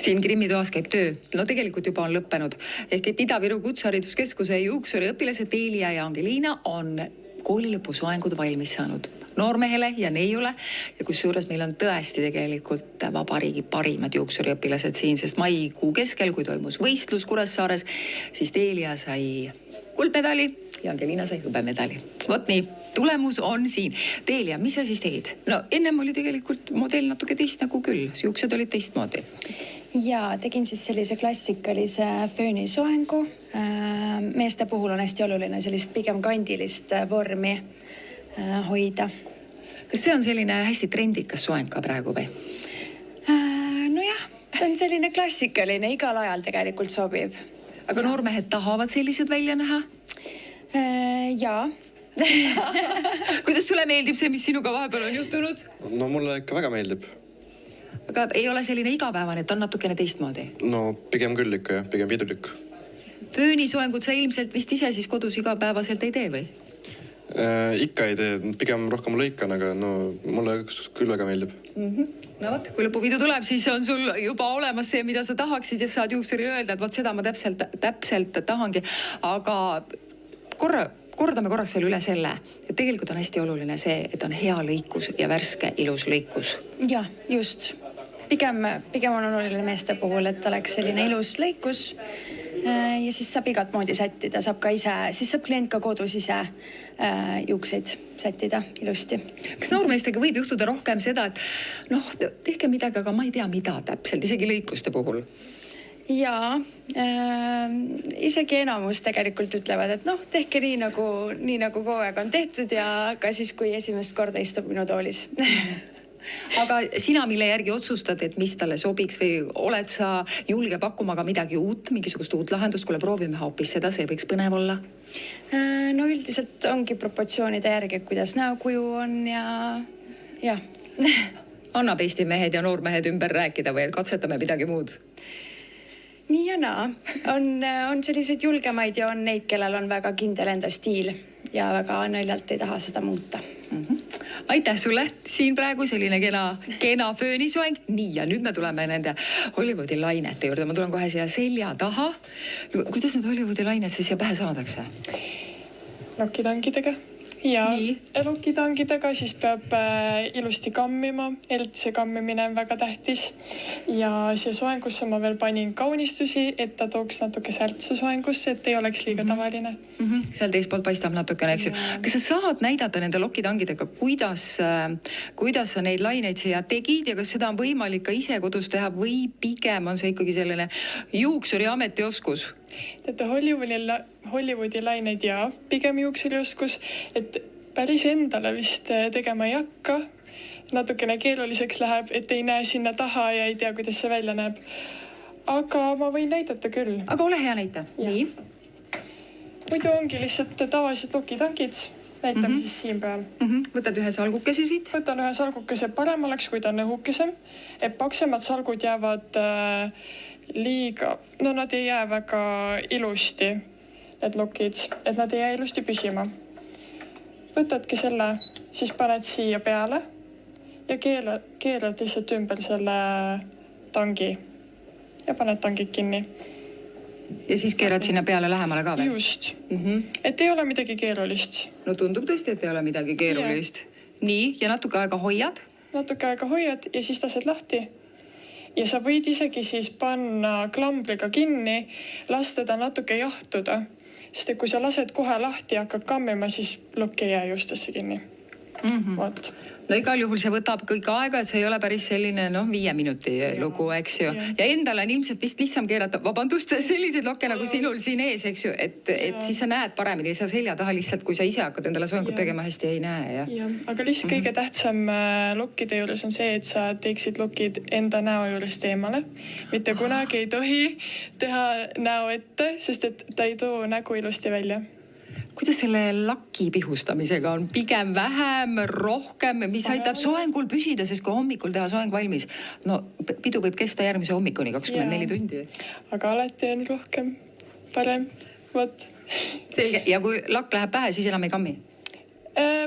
Siin Krimmi toas käib töö. No tegelikult juba on lõppenud. Ehk et Ida-Viru Kutsehariduskeskuse juuksuriõpilased Teelia ja Angelina on kooli lõpusoengud valmis saanud. Noormehele ja neiule. Ja kusjuures meil on tõesti tegelikult vabariigi parimad juuksuriõpilased siin, sest maikuu keskel, kui toimus võistlus Kuressaares, siis Teelia sai kuldmedali ja Angelina sai hõbemedali. Vot nii, tulemus on siin. Teelia, mis sa siis tegid? No ennem oli tegelikult modell natuke teist nagu küll. Juuksed olid teistmoodi. Ja tegin siis sellise klassikalise föönisoengu. Meeste puhul on hästi oluline sellist pigem kandilist vormi hoida. Kas see on selline hästi trendikas soeng ka praegu või? Nojah, see on selline klassikaline, igal ajal tegelikult sobib. Aga noormehed tahavad sellised välja näha? Jaa. Kuidas sulle meeldib see, mis sinuga vahepeal on juhtunud? No mulle ikka väga meeldib. Aga ei ole selline igapäevane, et on natukene teistmoodi? No pigem küll ikka, jah, pigem pidulik. Föönisoengud sa ilmselt vist ise siis kodus igapäevaselt ei tee või? Ikka ei tee, pigem rohkem lõikan, aga no mulle küll väga meeldib. No võt, kui lõpupidu tuleb, siis on sul juba olemas see, mida sa tahaksid ja saad juuksurile öelda, et vot seda ma täpselt tahangi. Aga kordame korraks veel üle selle, et tegelikult on hästi oluline see, et on hea lõikus ja värske ilus lõikus. Ja, just. Pigem on oluline meeste puhul, et oleks selline ilus lõikus ja siis saab igat moodi sättida, saab ka ise, siis saab klient ka kodus ise juukseid sättida ilusti. Kas noormeestega võib juhtuda rohkem seda, et noh, tehke midagi, aga ma ei tea mida täpselt, isegi lõikuste puhul? Jaa, isegi enamus tegelikult ütlevad, et noh, tehke nii nagu kogu aeg on tehtud ja ka siis, kui esimest korda istub minu toolis. Aga sina, mille järgi otsustad, et mis talle sobiks või oled sa julge pakkuma ka midagi uut, mingisugust uut lahendust, kuule proovime hoopis seda, see võiks põnev olla? No üldiselt ongi proportsioonide järgi, kuidas näokuju on ja. Annab Eesti mehed ja noormehed ümber rääkida või et katsetame midagi muud? Nii ja naa. On selliseid julgemaid ja on neid, kellel on väga kindel enda stiil ja väga naljalt ei taha seda muuta. Aitäh sulle, siin praegu selline kena föönisoeng. Nii, ja nüüd me tuleme nende Hollywoodi lainete juurde. Ma tulen kohe siia selja taha. Kuidas need Hollywoodi lained siis siia pähe saadakse? Lokitangidega. Ja lokitangidega siis peab ilusti kammima. Eriti see kammimine on väga tähtis. Ja see soengusse ma veel panin kaunistusi, et ta tooks natuke särtsu soengusse, et ei oleks liiga tavaline. Seal teist poolt paistab natukene, eks ju. Kas sa saad näidata nende lokitangidega, kuidas sa neid laineid siia tegid ja kas seda on võimalik ka ise kodus teha või pigem on see ikkagi selline juuksuri ametioskus? Teate, Hollywoodi laineid ja pigem juuksurioskus, et päris endale vist tegema ei hakka. Natukene keeruliseks läheb, et ei näe sinna taha ja ei tea, kuidas see välja näeb. Aga ma võin näidata küll. Aga ole hea näita. Nii. Muidu ongi lihtsalt tavalised lokitangid. Näitame siis siin peal. Võtad ühe salgukese siit? Võtan ühe salgukese, parem oleks, kui ta on õhukesem. Et paksemad salgud jäävad liiga, no nad ei jää väga ilusti, need lokid, et nad ei jää ilusti püsima. Võtadki selle, siis paned siia peale ja keerad lihtsalt ümber selle tangi ja paned tangid kinni. Ja siis keerad sinna peale lähemale ka veel? Just. Et ei ole midagi keerulist. No tundub tõesti, et ei ole midagi keerulist. Nii, ja natuke aega hoiad? Natuke aega hoiad ja siis lased lahti. Ja sa võid isegi siis panna klambriga kinni, lasta ta natuke jahtuda. Sest kui sa lased kohe lahti ja hakkad kammima, siis lokk ei jää justesse kinni. No igal juhul see võtab kõik aega, et see ei ole päris selline 5 minuti lugu, eks ju. Ja endale on ilmselt vist lihtsam keerata, vabandust, selliseid lokke nagu sinul siin ees, eks ju, et siis sa näed paremini, sa selja taha lihtsalt, kui sa ise hakkad endale soengut tegema, hästi ei näe. Aga lihtsalt kõige tähtsam lokkide juures on see, et sa teeksid lokid enda näo juurest eemale. Mitte kunagi ei tohi teha näo ette, sest et ta ei too nägu ilusti välja. Kuidas selle laki pihustamisega on? Pigem vähem, rohkem, mis aitab soengul püsida, sest kui hommikul teha soeng valmis, no pidu võib kesta järgmise hommikuni 24 tundi. Aga alati on rohkem, parem, võt. Selge, ja kui lakk läheb pähe, siis enam ei kammi?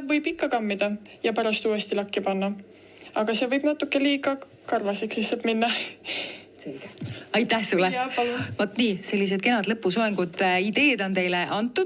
Võib ikka kammida ja pärast uuesti lakki panna. Aga see võib natuke liiga karvaseks lihtsalt minna. Selge. aitäh sulle. Ja palun. Vot nii, sellised kenad lõpusoengud ideed on teile antud.